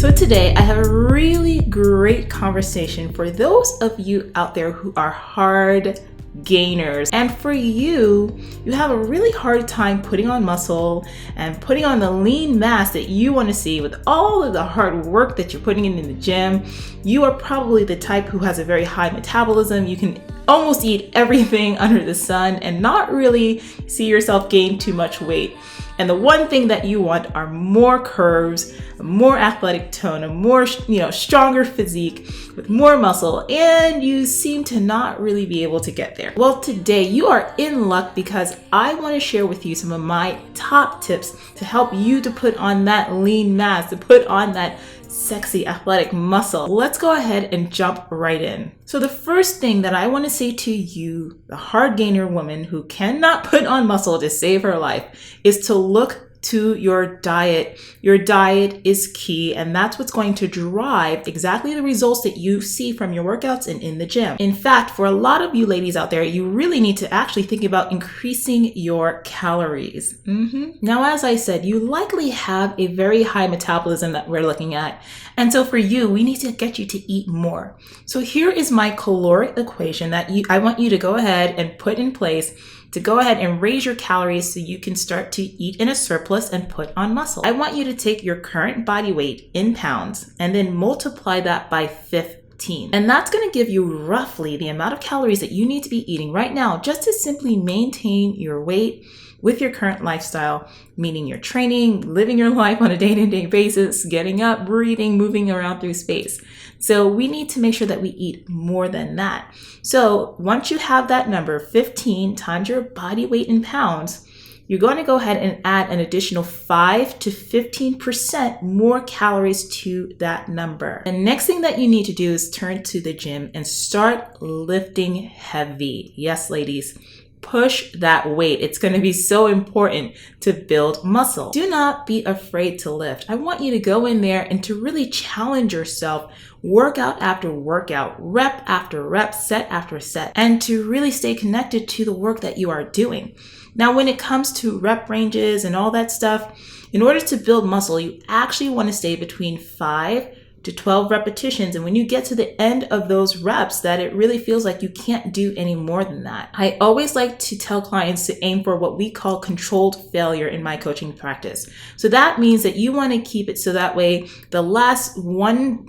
So today I have a really great conversation for those of you out there who are hard gainers. And for you have a really hard time putting on muscle and putting on the lean mass that you want to see with all of the hard work that you're putting in the gym. You are probably the type who has a very high metabolism. You can almost eat everything under the sun and not really see yourself gain too much weight. And the one thing that you want are more curves, more athletic tone, a more, stronger physique with more muscle, and you seem to not really be able to get there. Well, today you are in luck because I want to share with you some of my top tips to help you to put on that lean mass, to put on that sexy athletic muscle. Let's go ahead and jump right in. So the first thing that I want to say to you, the hard gainer woman who cannot put on muscle to save her life, is to look to your diet. Your diet is key, and that's what's going to drive exactly the results that you see from your workouts and in the gym. In fact, for a lot of you ladies out there, you really need to actually think about increasing your calories. Now, as I said, you likely have a very high metabolism that we're looking at. And so for you, we need to get you to eat more. So here is my caloric equation that I want you to go ahead and put in place to go ahead and raise your calories so you can start to eat in a surplus and put on muscle. I want you to take your current body weight in pounds and then multiply that by 15. And that's going to give you roughly the amount of calories that you need to be eating right now just to simply maintain your weight with your current lifestyle, meaning you're training, living your life on a day-to-day basis, getting up, breathing, moving around through space. So we need to make sure that we eat more than that. So once you have that number, 15 times your body weight in pounds, you're going to go ahead and add an additional 5 to 15% more calories to that number. The next thing that you need to do is turn to the gym and start lifting heavy. Yes, ladies. Push that weight. It's going to be so important to build muscle. Do not be afraid to lift. I want you to go in there and to really challenge yourself, workout after workout, rep after rep, set after set, and to really stay connected to the work that you are doing. Now, when it comes to rep ranges and all that stuff, in order to build muscle, you actually want to stay between 5 to 12 repetitions. And when you get to the end of those reps, that it really feels like you can't do any more than that. I always like to tell clients to aim for what we call controlled failure in my coaching practice. So that means that you want to keep it so that way the last one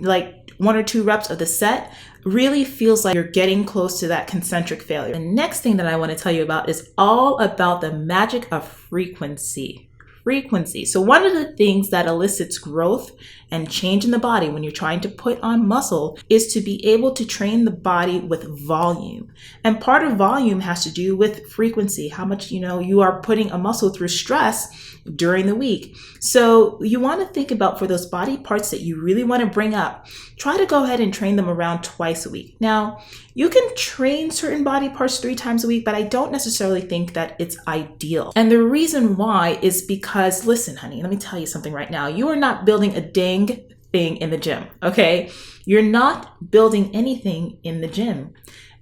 or two reps of the set really feels like you're getting close to that concentric failure. The next thing that I want to tell you about is all about the magic of frequency. So one of the things that elicits growth and change in the body when you're trying to put on muscle is to be able to train the body with volume. And part of volume has to do with frequency, how much, you are putting a muscle through stress during the week. So you want to think about for those body parts that you really want to bring up, try to go ahead and train them around twice a week. Now, you can train certain body parts 3 times a week, but I don't necessarily think that it's ideal. And the reason why is because, listen, honey, let me tell you something right now. You are not building a dang thing in the gym, okay? You're not building anything in the gym.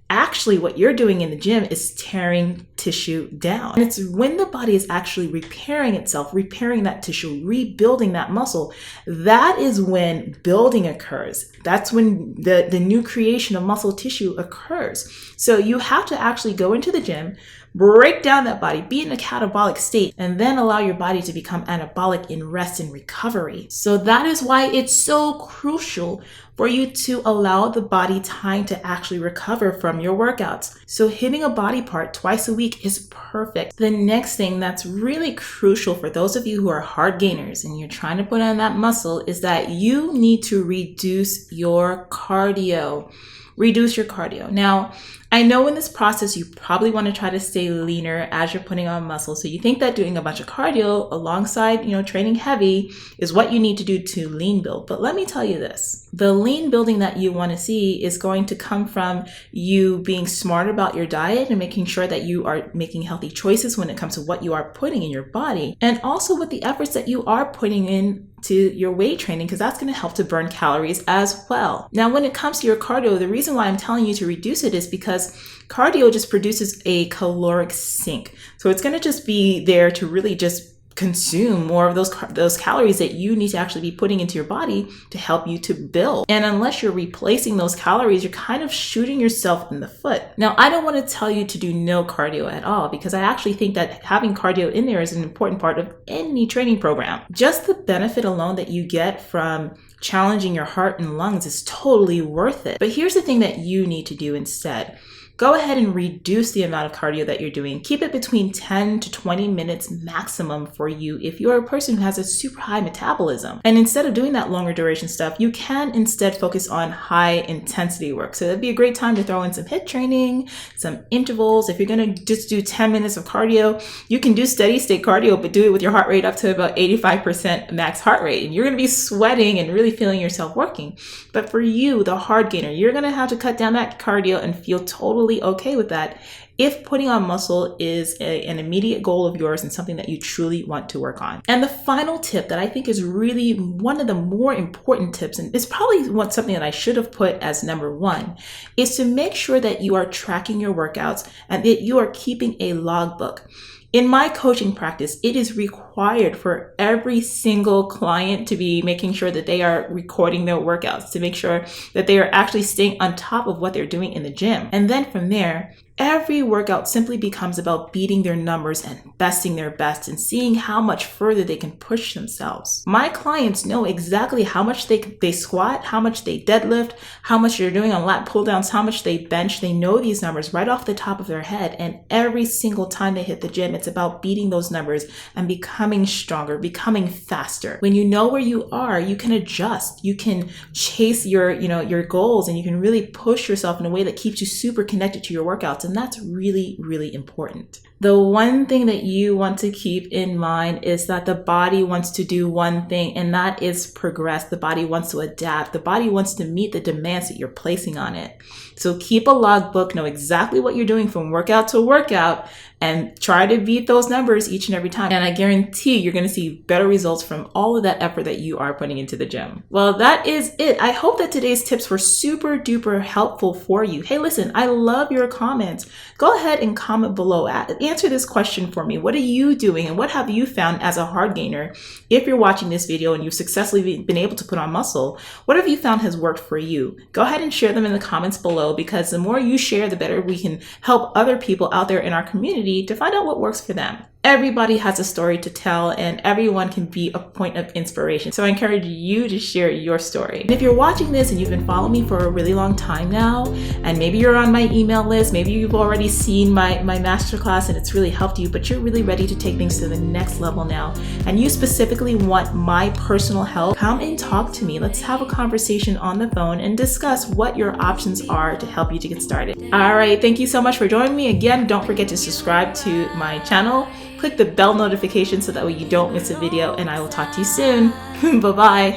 Actually, what you're doing in the gym is tearing tissue down. And it's when the body is actually repairing itself, repairing that tissue, rebuilding that muscle, that is when building occurs. That's when the new creation of muscle tissue occurs. So you have to actually go into the gym, break down that body, be in a catabolic state, and then allow your body to become anabolic in rest and recovery. So that is why it's so crucial for you to allow the body time to actually recover from your workouts. So hitting a body part twice a week is perfect. The next thing that's really crucial for those of you who are hard gainers and you're trying to put on that muscle is that you need to reduce your cardio. Reduce your cardio. Now, I know in this process, you probably want to try to stay leaner as you're putting on muscle. So you think that doing a bunch of cardio alongside, training heavy is what you need to do to lean build. But let me tell you this, the lean building that you want to see is going to come from you being smart about your diet and making sure that you are making healthy choices when it comes to what you are putting in your body. And also with the efforts that you are putting in to your weight training, because that's going to help to burn calories as well. Now, when it comes to your cardio, the reason why I'm telling you to reduce it is because cardio just produces a caloric sink. So it's going to just be there to really just consume more of those calories that you need to actually be putting into your body to help you to build. And unless you're replacing those calories, you're kind of shooting yourself in the foot. Now, I don't want to tell you to do no cardio at all, because I actually think that having cardio in there is an important part of any training program. Just the benefit alone that you get from challenging your heart and lungs is totally worth it. But here's the thing that you need to do instead. Go ahead and reduce the amount of cardio that you're doing. Keep it between 10 to 20 minutes maximum for you if you're a person who has a super high metabolism. And instead of doing that longer duration stuff, you can instead focus on high intensity work. So that'd be a great time to throw in some HIIT training, some intervals. If you're gonna just do 10 minutes of cardio, you can do steady state cardio, but do it with your heart rate up to about 85% max heart rate. And you're gonna be sweating and really feeling yourself working. But for you, the hard gainer, you're gonna have to cut down that cardio and feel totally okay with that if putting on muscle is an immediate goal of yours and something that you truly want to work on. And the final tip that I think is really one of the more important tips, and it's probably something that I should have put as number one, is to make sure that you are tracking your workouts and that you are keeping a logbook. In my coaching practice, it is required for every single client to be making sure that they are recording their workouts, to make sure that they are actually staying on top of what they're doing in the gym. And then from there, every workout simply becomes about beating their numbers and besting their best and seeing how much further they can push themselves. My clients know exactly how much they squat, how much they deadlift, how much they're doing on lat pull downs, how much they bench. They know these numbers right off the top of their head. And every single time they hit the gym, it's about beating those numbers and becoming stronger, becoming faster. When you know where you are, you can adjust. You can chase your goals, and you can really push yourself in a way that keeps you super connected to your workouts. And that's really, really important. The one thing that you want to keep in mind is that the body wants to do one thing, and that is progress. The body wants to adapt. The body wants to meet the demands that you're placing on it. So keep a logbook, know exactly what you're doing from workout to workout, and try to beat those numbers each and every time. And I guarantee you're going to see better results from all of that effort that you are putting into the gym. Well, that is it. I hope that today's tips were super duper helpful for you. Hey, listen, I love your comments. Go ahead and comment below. Answer this question for me. What are you doing and what have you found as a hard gainer? If you're watching this video and you've successfully been able to put on muscle, what have you found has worked for you? Go ahead and share them in the comments below, because the more you share, the better we can help other people out there in our community to find out what works for them. Everybody has a story to tell, and everyone can be a point of inspiration. So I encourage you to share your story. And if you're watching this and you've been following me for a really long time now, and maybe you're on my email list, maybe you've already seen my masterclass and it's really helped you, but you're really ready to take things to the next level now, and you specifically want my personal help, come and talk to me. Let's have a conversation on the phone and discuss what your options are to help you to get started. All right, thank you so much for joining me. Again, don't forget to subscribe to my channel. Click the bell notification so that way you don't miss a video, and I will talk to you soon. Bye-bye.